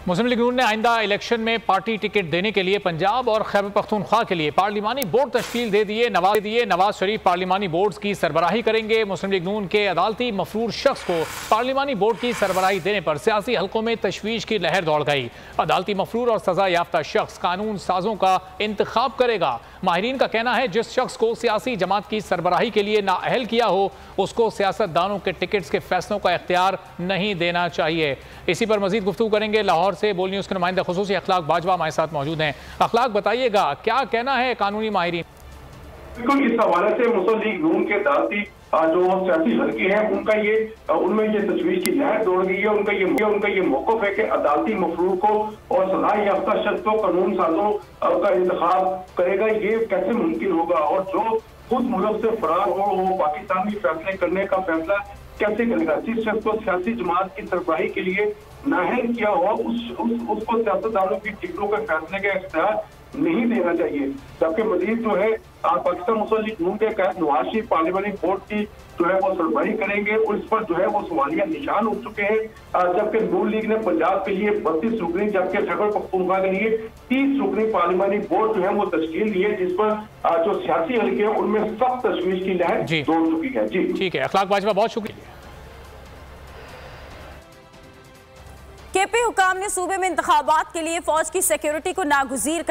मुस्लिम league नून ने आइंदा election में पार्टी टिकट देने के लिए पंजाब और खैबर पख्तूनख्वा के लिए पार्लिमानी बोर्ड तश्कील दे दिए। नवाज शरीफ पार्लिमानी बोर्ड की सरबराही करेंगे। मुस्लिम लीग नून के अदालती मफरूर शख्स को पार्लिमानी बोर्ड की सरबराही देने पर सियासी हलकों में तशवीश की लहर दौड़ गई। अदालती मफरूर और सजा याफ्ता शख्स कानून साजों का इंतखाब करेगा। माहिरीन का कहना है जिस शख्स को सियासी जमात की सरबराही के लिए नाअहल किया हो उसको सियासतदानों के टिकट्स के फैसलों का इख्तियार नहीं देना चाहिए। इसी पर मजीद गुफ्तगू करेंगे। लाहौर से बोल न्यूज़ के नुमाइंदा खुसूसी अखलाक बाजवा हमारे साथ मौजूद हैं। अखलाक, बताइएगा क्या कहना है कानूनी माहिरीन? बिल्कुल, इस हवाले से मुस्लिम लीग नून के अदालती जो सियासी हल्के हैं उनमें ये तजवीज की लहर दौड़ गई है। उनका ये मौक़िफ़ है कि अदालती मफरूर को और सजा याफ्ता शख्स को कानून साजों का इंतखाब करेगा। ये कैसे मुमकिन होगा? और जो खुद मुल्क से फरार हो वो पाकिस्तान में फैसले करने का फैसला कैसे करेगा? जिस शख्स को सियासी जमात की सरबराही के लिए नाअहल किया हुआ उसको सियासतदानों की टिकटों के फैसले का इख्तियार नहीं देना चाहिए। जबकि मजीद जो है पाकिस्तान मुस्लिम लीग नून के नवाज शरीफ पार्लियामानी बोर्ड की जो है वो सरबराही करेंगे और इस पर जो है वो सवालिया निशान उठ चुके हैं। जबकि नून लीग ने पंजाब के लिए 32 रुकनी जबकि खैबर पख्तूनख्वा के लिए 30 रुकनी पार्लियामानी बोर्ड जो है वो तश्कील दी है, जिस पर जो सियासी हल्के हैं उनमें सख्त तशवीश की लहर दौड़ चुकी है। जी ठीक है, अखलाक बाजवा, बहुत शुक्रिया। केपी हुकाम ने सूबे में इंतखाबात के लिए फौज की सिक्योरिटी को नागुज़ीर